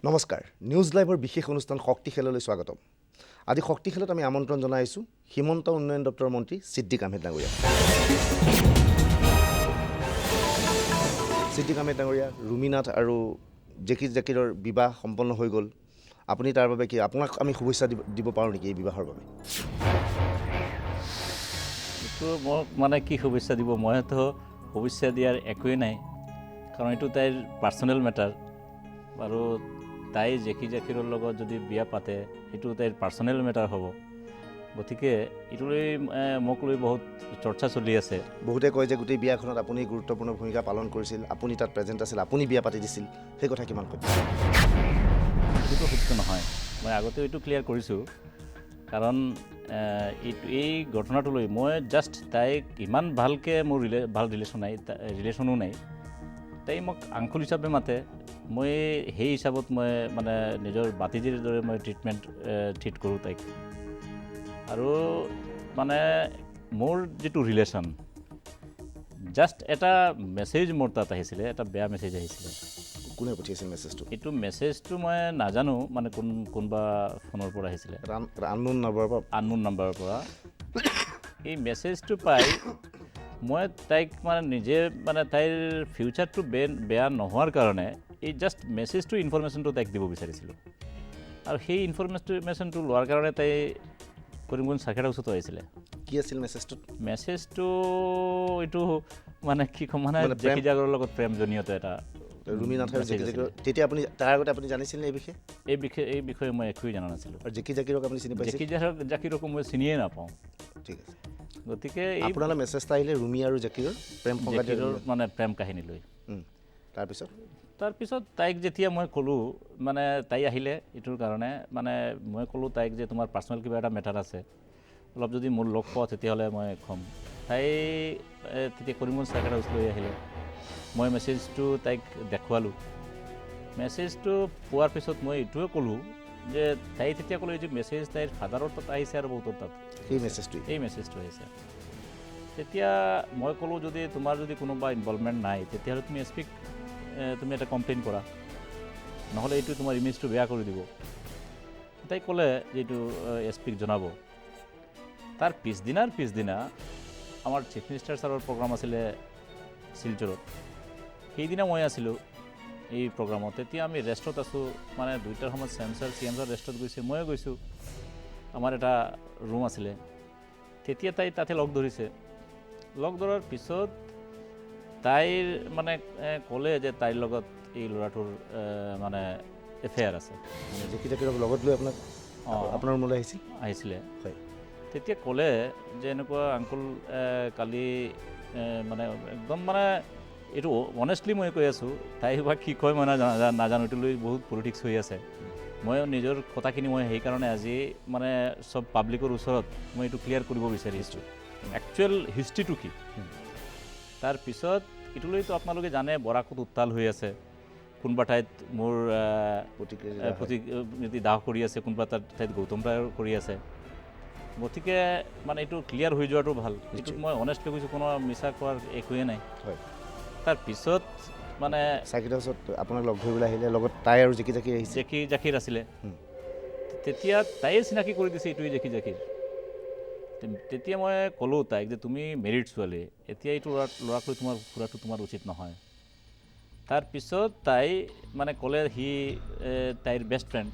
নমস্কাৰ নিউজ লাইভৰ বিশেষ অনুষ্ঠান শক্তি খেললৈ স্বাগতম আজি শক্তি খেলত আমি আমন্ত্ৰণ জনাইছো হিমন্ত উন্নয়ন দপ্তৰৰ মন্ত্ৰী সিদ্দিক আহমেদ ডাঙৰীয়া ৰুমিনাথ আৰু জেকিৰৰ বিবাহ সম্পন্ন হৈ গ'ল আপুনি তাৰ বাবে কি আপোনাক আমি শুভেচ্ছা দিব পাৰোঁ নেকি এই বিবাহৰ বাবে এইটো মোক মানে কি শুভেচ্ছা দিব মইতো শুভেচ্ছা দিয়াৰ একোৱেই নাই কাৰণ এইটো তাইৰ পাৰ্চনেল মেটাৰ আৰু তাই জেকিৰৰ লগত যদি বিয়া পাতে এইটো তাইৰ পাৰ্চনেল মেটাৰ হ'ব গতিকে এইটো মোক লৈ বহুত চৰ্চা চলি আছে বহুতে কয় যে গোটেই বিয়াখনত আপুনি গুৰুত্বপূৰ্ণ ভূমিকা পালন কৰিছিল আপুনি তাত প্ৰেজেণ্ট আছিল আপুনি বিয়া পাতি দিছিল সেই কথা কিমান সত্য এইটো সত্য নহয় মই আগতে এইটো ক্লিয়াৰ কৰিছোঁ কাৰণ এই ঘটনাটো লৈ মই জাষ্ট তাইক ইমান ভালকৈ মোৰ ভাল ৰিলেশ্যনো নাই তাই মোক আংকুল হিচাপে মাতে মই সেই হিচাপত মই মানে নিজৰ বাতিজিৰ দৰে মই ট্ৰিট কৰোঁ তাইক আৰু মানে মোৰ যিটো ৰিলেশ্যন জাষ্ট এটা মেছেজ মোৰ তাত আহিছিলে এটা বেয়া মেছেজ আহিছিলে কোনে পঠিয়াইছিল মেছেজটো এইটো মেছেজটো মই নাজানো মানে কোনোবা ফোনৰ পৰা আহিছিলে আননোন নাম্বাৰৰ পৰা এই মেছেজটো পাই মই তাইক মানে নিজে মানে তাইৰ ফিউচাৰটো বেয়া নোহোৱাৰ কাৰণে এই জাষ্ট মেছেজটো ইনফৰমেশ্যনটো তাইক দিব বিচাৰিছিলোঁ আৰু সেই ইনফৰমেশ্যনটো লোৱাৰ কাৰণে তাই কৰিমগঞ্জ চাৰ্কিট হাউচত আহিছিলে কি আছিল মেছেজটো এইটো মানে কি ক'ম মানে জেকিৰৰ লগত প্ৰেমজনীয়তা এটা ৰুমিনাথৰ তেতিয়া আপুনি তাৰ আগতে আপুনি জানিছিল নে এই বিষয়ে মই একোৱেই জনা নাছিলোঁ আৰু জেকিৰক আপুনি চিনি পাইছিল জেকিৰক মই চিনিয়ে নাপাওঁ ঠিক আছে গতিকে আপোনালৈ মেছেজ এটা আহিলে ৰুমি আৰু জেকিৰৰ মানে প্ৰেম কাহিনী লৈ তাৰপিছত তাইক যেতিয়া মই ক'লোঁ মানে তাই আহিলে এইটোৰ কাৰণে মানে মই ক'লোঁ তাইক যে তোমাৰ পাৰ্চনেল কিবা এটা মেটাৰ আছে অলপ যদি মোৰ লগ পোৱা তেতিয়াহ'লে মই ক'ম তাই তেতিয়া কৰিমগঞ্জ চাৰ্কিট হাউচ লৈ আহিলে মই মেছেজটো তাইক দেখুৱালোঁ মেছেজটো পোৱাৰ পিছত মই এইটোৱে ক'লোঁ যে তাই তেতিয়া ক'লোঁ যে মেছেজ তাইৰ ফাদাৰৰ তাত আহিছে আৰু বহুতৰ তাত এই মেছেজটো আহিছে তেতিয়া মই ক'লোঁ যদি তোমাৰ যদি কোনোবা ইনভলভমেণ্ট নাই তেতিয়াহ'লে তুমি এছ পিক তুমি এটা কমপ্লেইন কৰা নহ'লে এইটো তোমাৰ ইমেজটো বেয়া কৰি দিব তাই ক'লে যে এইটো এছ পিক জনাব তাৰ পিছদিনা আমাৰ চিফ মিনিষ্টাৰ ছাৰৰ প্ৰগ্ৰাম আছিলে শিলচৰত সেইদিনা মই আছিলোঁ এই প্ৰগ্ৰামত তেতিয়া আমি ৰেষ্টত আছোঁ মানে 2টাৰ সময়ত চিএম ছাৰ ৰেষ্টত গৈছে ময়ো গৈছোঁ আমাৰ এটা ৰুম আছিলে তেতিয়া তাই তাতে লগ ধৰাৰ পিছত তাইৰ মানে ক'লে যে তাইৰ লগত এই ল'ৰাটোৰ মানে এফেয়াৰ আছে জেকিৰক লগত লৈ আপোনাৰ ৰুমলৈ আহিছিলে হয় তেতিয়া ক'লে যে এনেকুৱা আংকুল কালি মানে একদম মানে এইটো অনেষ্টলি মই কৈ আছোঁ তাই বা কি কয় মই নাজানো এইটো লৈ বহুত পলিটিক্স হৈ আছে মই নিজৰ কথাখিনি মই সেইকাৰণে আজি মানে চব পাব্লিকৰ ওচৰত মই এইটো ক্লিয়াৰ কৰিব বিচাৰিছোঁ একচুৱেল হিষ্ট্ৰীটো কি তাৰপিছত এইটো লৈতো আপোনালোকে জানে বৰাকত উত্তাল হৈ আছে কোনোবা ঠাইত মোৰ প্ৰতিকৃতি দাহ কৰি আছে কোনোবা ঠাইত গৌতম ৰায়ৰ কৰি আছে গতিকে মানে এইটো ক্লিয়াৰ হৈ যোৱাটো ভাল এইটোত মই অনেষ্টলি কৈছোঁ কোনো মিছা কোৱাৰ একোৱেই নাই হয় তাৰপিছত মানে চাৰ্কিট হাউচত আপোনাক লগ ধৰিবলৈ আহিলে লগত তাই আৰু জেকিৰ আছিলে তেতিয়া তাইয়ে চিনাকি কৰি দিছে এইটোৱে জেকিৰ তেতিয়া মই ক'লোঁ তাইক যে তুমি মেৰিড ছোৱালী এতিয়া এইটো ল'ৰাক লৈ তোমাৰ ফুৰাটো তোমাৰ উচিত নহয় তাৰপিছত তাই মানে ক'লে তাইৰ বেষ্ট ফ্ৰেণ্ড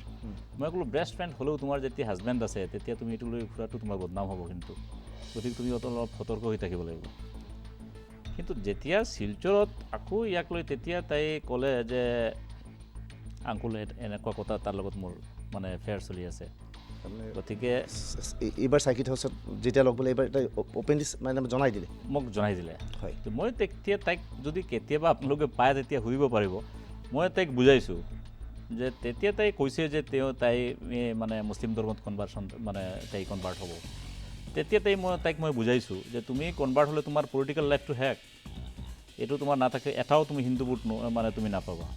মই ক'লোঁ বেষ্ট ফ্ৰেণ্ড হ'লেও তোমাৰ যেতিয়া হাজবেণ্ড আছে তেতিয়া তুমি এইটো লৈ ফুৰাটো তোমাৰ বদনাম হ'ব কিন্তু গতিকে তুমি অলপ সতৰ্ক হৈ থাকিব লাগিব কিন্তু যেতিয়া শিলচৰত আকৌ ইয়াক লৈ তেতিয়া তাই ক'লে যে আংকুল এনেকুৱা কথা তাৰ লগত মোৰ মানে এফেয়াৰ চলি আছে গতিকে এইবাৰ চাৰ্কিট হাউচত যেতিয়া লগ পালে এইবাৰ অপেনলি মানে মোক জনাই দিলে হয় মই তেতিয়া তাইক যদি কেতিয়াবা আপোনালোকে পায় তেতিয়া সুধিব পাৰিব মই তাইক বুজাইছোঁ যে তেতিয়া তাই কৈছে যে তাই মানে মুছলিম ধৰ্মত কনভাৰ্চন মানে তাই কনভাৰ্ট হ'ব তেতিয়া তাইক মই বুজাইছোঁ যে তুমি কনভাৰ্ট হ'লে তোমাৰ পলিটিকেল লাইফটো হেক এইটো তোমাৰ নাথাকে এটাও তুমি হিন্দু ভোট মানে তুমি নাপাবা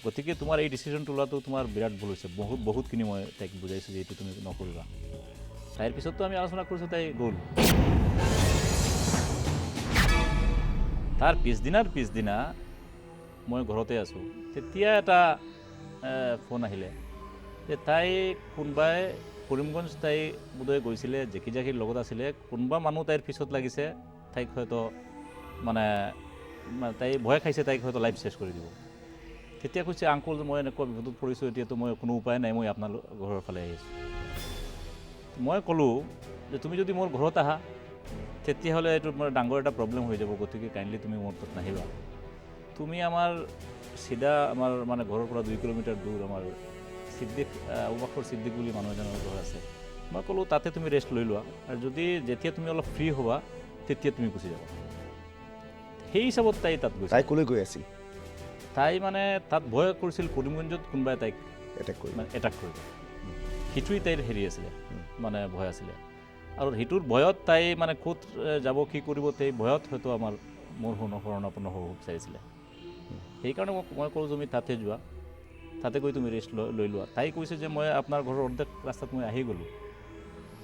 গতিকে তোমাৰ এই ডিচিশ্যনটো লোৱাটো তোমাৰ বিৰাট ভুল হৈছে বহুতখিনি মই তাইক বুজাইছোঁ যে এইটো তুমি নকৰিবা তাইৰ পিছততো আমি আলোচনা কৰিছোঁ তাই গ'ল তাৰ পিছদিনা মই ঘৰতে আছোঁ তেতিয়া এটা ফোন আহিলে যে তাই কোনোবাই কৰিমগঞ্জ তাই বোধহয় গৈছিলে জেকি জাকিৰ লগত আছিলে কোনোবা মানুহ তাইৰ পিছত লাগিছে তাইক হয়তো মানে তাই ভয় খাইছে তাইক হয়তো লাইফ চেছ কৰি দিব তেতিয়া কৈছে আংকুল মই এনেকুৱা বিপদত পৰিছোঁ এতিয়াতো মই কোনো উপায় নাই মই আপোনাৰ ঘৰৰ ফালে আহিছোঁ মই ক'লোঁ যে তুমি যদি মোৰ ঘৰত আহা তেতিয়াহ'লে এইটো মোৰ ডাঙৰ এটা প্ৰব্লেম হৈ যাব গতিকে কাইণ্ডলি তুমি মোৰ তাত নাহিবা তুমি আমাৰ চিধা আমাৰ মানে ঘৰৰ পৰা 2 কিলোমিটাৰ দূৰ আমাৰ সিদ্দিক আবুবাকৰ সিদ্দিক বুলি মানুহ এজনৰ ঘৰ আছে মই ক'লোঁ তাতে তুমি ৰেষ্ট লৈ লোৱা আৰু যদি যেতিয়া তুমি অলপ ফ্ৰী হ'বা তেতিয়া তুমি গুচি যাবা সেই হিচাপত তাই তাত গৈছে তাই ক'লৈ গৈ আছিল তাই মানে তাত ভয় কৰিছিল কৰিমগঞ্জত কোনোবাই তাইক এটেক কৰি এটাক কৰিব সেইটোৱেই তাইৰ হেৰি আছিলে মানে ভয় আছিলে আৰু সেইটোৰ ভয়ত তাই মানে ক'ত যাব কি কৰিব তাই ভয়ত হয়তো আমাৰ মোৰ শৰণাপন্ন হ'ব বিচাৰিছিলে সেইকাৰণে মই ক'লোঁ তুমি তাতে যোৱা তাতে গৈ তুমি ৰেষ্ট লৈ লোৱা তাই কৈছে যে মই আপোনাৰ ঘৰৰ অৰ্ধেক ৰাস্তাত মই আহি গ'লোঁ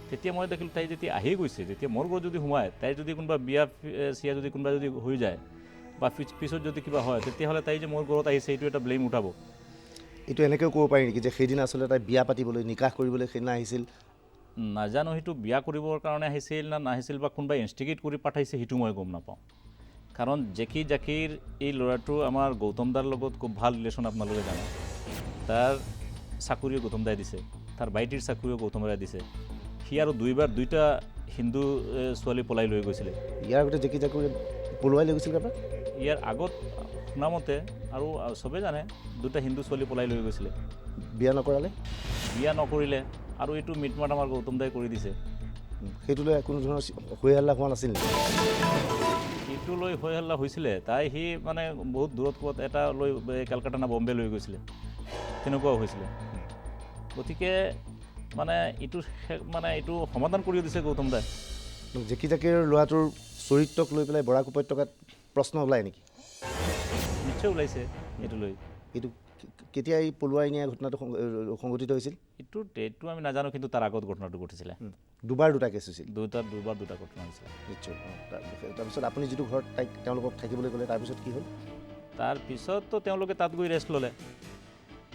তেতিয়া মই দেখিলোঁ তাই যেতিয়া আহি গৈছে তেতিয়া মোৰ ঘৰত যদি সোমায় তাই যদি কোনোবা বিয়া চিয়া যদি কোনোবা যদি হৈ যায় বা পিছত যদি কিবা হয় তেতিয়াহ'লে তাই যে মোৰ ঘৰত আহিছে এইটো এটা ব্লেম উঠাব এইটো এনেকৈও ক'ব পাৰি নেকি যে সেইদিনা আচলতে তাই বিয়া পাতিবলৈ নিকাহ কৰিবলৈ সেইদিনা আহিছিল নাজানো সেইটো বিয়া কৰিবৰ কাৰণে আহিছিল না নাহিছিল বা কোনোবাই ইনষ্টিগেট কৰি পঠাইছে সেইটো মই গম নাপাওঁ কাৰণ জেকি জাকিৰ এই ল'ৰাটো আমাৰ গৌতম দাৰ লগত খুব ভাল ৰিলেশ্যন আপোনালোকে জানে তাৰ চাকৰিও গৌতম দাই দিছে তাৰ ভাইটিৰ চাকৰিও গৌতম দাই দিছে সি আৰু দুটা হিন্দু ছোৱালী পলাই লৈ গৈছিলে ইয়াৰ আগতে জেকি জাকি পলুৱাই লৈ গৈছিল কাৰোবাক ইয়াৰ আগত শুনামতে আৰু চবেই জানে 2টা হিন্দু ছোৱালী পলাই লৈ গৈছিলে বিয়া নকৰালে বিয়া নকৰিলে আৰু এইটো মিটমাট আমাৰ গৌতম দাই কৰি দিছে সেইটো লৈ কোনো ধৰণৰ হৈ হাল্লা হোৱা নাছিল নেকি এইটো লৈ হৈ হাল্লা হৈছিলে তাই সি মানে বহুত দূৰত ক'ত এটা লৈ কেলকাতা না বম্বে লৈ গৈছিলে তেনেকুৱাও হৈছিলে গতিকে মানে এইটো সমাধান কৰি দিছে গৌতম দাই জেকি জাকিৰ ল'ৰাটোৰ চৰিত্ৰক লৈ পেলাই বৰাক উপত্যকাত প্ৰশ্ন ওলায় নেকি নিশ্চয় ওলাইছে এইটো লৈ এইটো কেতিয়া এই পলুৱাই নিয়া ঘটনাটো সংঘটিত হৈছিল এইটো আমি নাজানো কিন্তু তাৰ আগত ঘটনাটো ঘটিছিলে দুবাৰ 2টা কেছ হৈছিল দুবাৰ 2টা ঘটনা হৈছিলে নিশ্চয় তাৰপিছত আপুনি যিটো ঘৰত তাইক তেওঁলোকক থাকিবলৈ ক'লে তাৰপিছত কি হ'ল তাৰপিছততো তেওঁলোকে তাত গৈ ৰেষ্ট ল'লে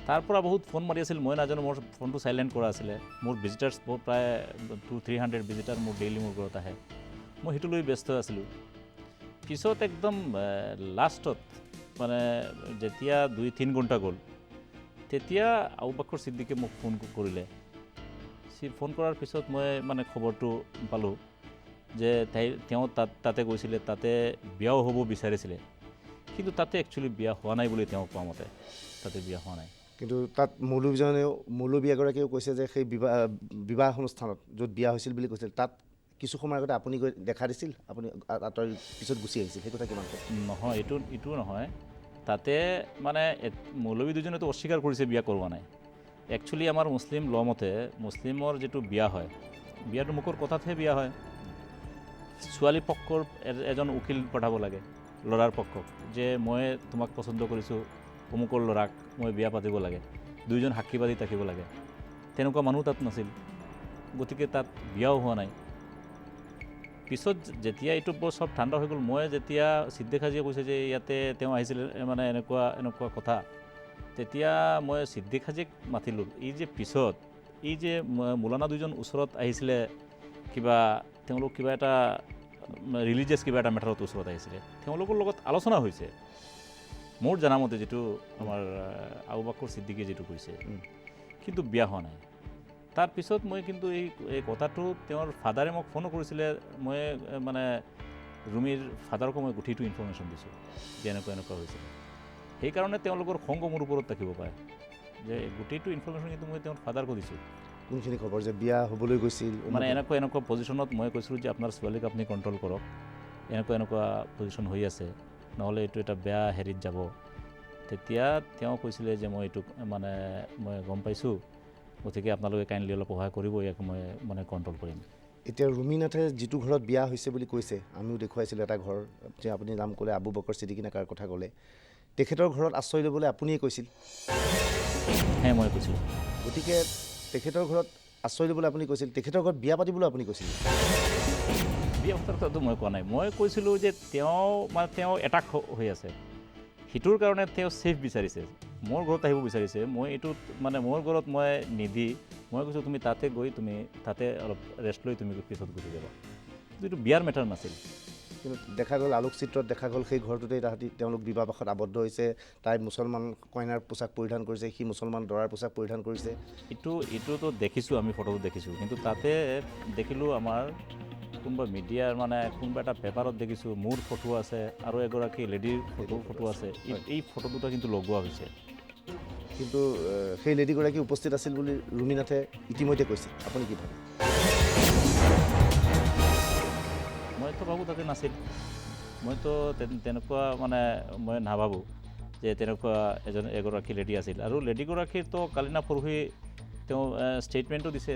তাৰ পৰা বহুত ফোন মাৰি আছিল মই নাজানো মোৰ ফোনটো চাইলেণ্ট কৰা আছিলে মোৰ ভিজিটাৰ্ছ বহুত প্ৰায় 200-300 ভিজিটাৰ মোৰ ডেইলি মোৰ ঘৰত আহে মই সেইটো লৈ ব্যস্ত আছিলোঁ পিছত একদম লাষ্টত মানে যেতিয়া 2-3 ঘণ্টা গ'ল তেতিয়া আবুবাকৰ সিদ্দিকে মোক ফোন কৰিলে ফোন কৰাৰ পিছত মই মানে খবৰটো পালোঁ যে তেওঁ তাতে গৈছিলে তাতে বিয়াও হ'ব বিচাৰিছিলে কিন্তু তাতে একচুৱেলি বিয়া হোৱা নাই বুলি তেওঁ কোৱা মতে তাতে বিয়া হোৱা নাই কিন্তু তাত মৌলবী এগৰাকীয়েও কৈছে যে সেই বিবাহ অনুষ্ঠানত য'ত বিয়া হৈছিল বুলি কৈছিল তাত কিছু সময়ৰ আগতে আপুনি গৈ দেখা দিছিল আপুনি আঁতৰি পিছত গুচি আহিছিল সেই কথা কিমান নহয় এইটো নহয় তাতে মানে মৌলবী দুজনেতো অস্বীকাৰ কৰিছে বিয়া কৰোৱা নাই একচুৱেলি আমাৰ মুছলিম ল মতে মুছলিমৰ যিটো বিয়া হয় বিয়াটো মুখৰ কথাতহে বিয়া হয় ছোৱালী পক্ষৰ এজন উকিল পঠাব লাগে ল'ৰাৰ পক্ষক যে মই তোমাক পচন্দ কৰিছোঁ অমুকৰ ল'ৰাক মই বিয়া পাতিব লাগে 2জন সাক্ষীবাদী থাকিব লাগে তেনেকুৱা মানুহ তাত নাছিল গতিকে তাত বিয়াও হোৱা নাই পিছত যেতিয়া এইটো বৰ চব ঠাণ্ডা হৈ গ'ল মই যেতিয়া সিদ্দিক হাজিয়ে কৈছে যে ইয়াতে তেওঁ আহিছিলে মানে এনেকুৱা কথা তেতিয়া মই সিদ্দিক হাজিক মাতিলোঁ এই যে পিছত এই যে মৌলানা 2জন ওচৰত আহিছিলে তেওঁলোক কিবা এটা ৰিলিজিয়াছ কিবা এটা মেটাৰত ওচৰত আহিছিলে তেওঁলোকৰ লগত আলোচনা হৈছে মোৰ জানামতে যিটো আমাৰ আবুবাকৰ সিদ্দিকে যিটো কৈছে কিন্তু বিয়া হোৱা নাই তাৰপিছত মই কিন্তু এই কথাটো তেওঁৰ ফাদাৰে মোক ফোনো কৰিছিলে মই মানে ৰুমিৰ ফাদাৰকো মই গোটেইটো ইনফৰ্মেশ্যন দিছোঁ যে এনেকুৱা হৈছে সেইকাৰণে তেওঁলোকৰ খং মোৰ ওপৰত থাকিব পাৰে যে গোটেইটো ইনফৰ্মেশ্যন কিন্তু মই তেওঁৰ ফাদাৰকো দিছোঁ কোনখিনি খবৰ যে বিয়া হ'বলৈ গৈছিল মানে এনেকুৱা পজিশ্যনত মই কৈছিলোঁ যে আপোনাৰ ছোৱালীক আপুনি কণ্ট্ৰল কৰক এনেকুৱা পজিশ্যন হৈ আছে নহ'লে এইটো এটা বেয়া হেৰিত যাব তেতিয়া তেওঁ কৈছিলে যে মই এইটো মানে মই গম পাইছোঁ গতিকে আপোনালোকে কাইণ্ডলি অলপ সহায় কৰিব ইয়াক মই মানে কণ্ট্ৰল কৰিম এতিয়া ৰুমিনাথে যিটো ঘৰত বিয়া হৈছে বুলি কৈছে আমিও দেখুৱাইছিলোঁ এটা ঘৰ যে আপুনি নাম ক'লে আবুবাকৰ সিদ্দিকী নেকাৰ কথা ক'লে তেখেতৰ ঘৰত আশ্ৰয় ল'বলৈ আপুনিয়ে কৈছিল মই কৈছিলোঁ গতিকে তেখেতৰ ঘৰত আশ্ৰয় ল'বলৈ আপুনি কৈছিল তেখেতৰ ঘৰত বিয়া পাতিবলৈ আপুনি কৈছিল বিয়া পতাৰ কথাটো মই কোৱা নাই মই কৈছিলোঁ যে তেওঁ এটাক হৈ আছে সেইটোৰ কাৰণে তেওঁ ছেফ বিচাৰিছে মোৰ ঘৰত আহিব বিচাৰিছে, মই এইটোত মানে মোৰ ঘৰত মই নিদি মই কৈছোঁ তুমি তাতে গৈ তুমি তাতে অলপ ৰেষ্ট লৈ তুমি পিছত গুচি যাবা। কিন্তু এইটো বিয়াৰ মেটাৰ নাছিল। কিন্তু দেখা গ'ল আলোকচিত্ৰত দেখা গ'ল সেই ঘৰটোতেই তাহাঁতি তেওঁলোক বিবাহপাশত আবদ্ধ হৈছে। তাই মুছলমান কইনাৰ পোছাক পৰিধান কৰিছে, সি মুছলমান দৰাৰ পোছাক পৰিধান কৰিছে। এইটোতো দেখিছোঁ, আমি ফটোটো দেখিছোঁ, কিন্তু তাতে দেখিলোঁ আমাৰ কোনোবা মিডিয়াৰ মানে কোনোবা এটা পেপাৰত দেখিছোঁ মোৰ ফটো আছে আৰু এগৰাকী লেডিৰ ফটো আছে। এই ফটো দুটা কিন্তু লগোৱা হৈছে। কিন্তু সেই লেডিগৰাকী উপস্থিত আছিল বুলি ৰুমিনাথে ইতিমধ্যে কৈছে। আপুনি কি ভাবে? মইতো ভাবোঁ তাতে নাছিল। মইতো তেনেকুৱা মানে মই নাভাবোঁ যে তেনেকুৱা এগৰাকী লেডি আছিল। আৰু লেডিগৰাকীৰতো কালি না পৰহি তেওঁ ষ্টেটমেণ্টো দিছে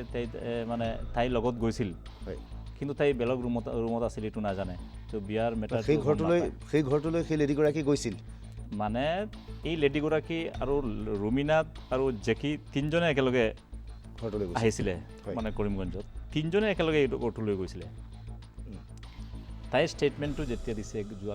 মানে তাইৰ লগত গৈছিল, হয়, কিন্তু তাই বেলেগ ৰুমত আছিল এইটো নাজানে। তো বিয়াৰ মেটাৰ সেই ঘৰটোলৈ সেই লেডিগৰাকী গৈছিল। মানে এই লেডিগৰাকী আৰু ৰুমিনাথ আৰু জেকি তিনিজনে একেলগে ঘৰটোলৈ গৈছিল। আহিছিলে হয়। মানে কৰিমগঞ্জত তিনিজনে একেলগে এইটো ঘৰটোলৈ গৈছিলে। তাইৰ ষ্টেটমেণ্টটো যেতিয়া দিছে যোৱা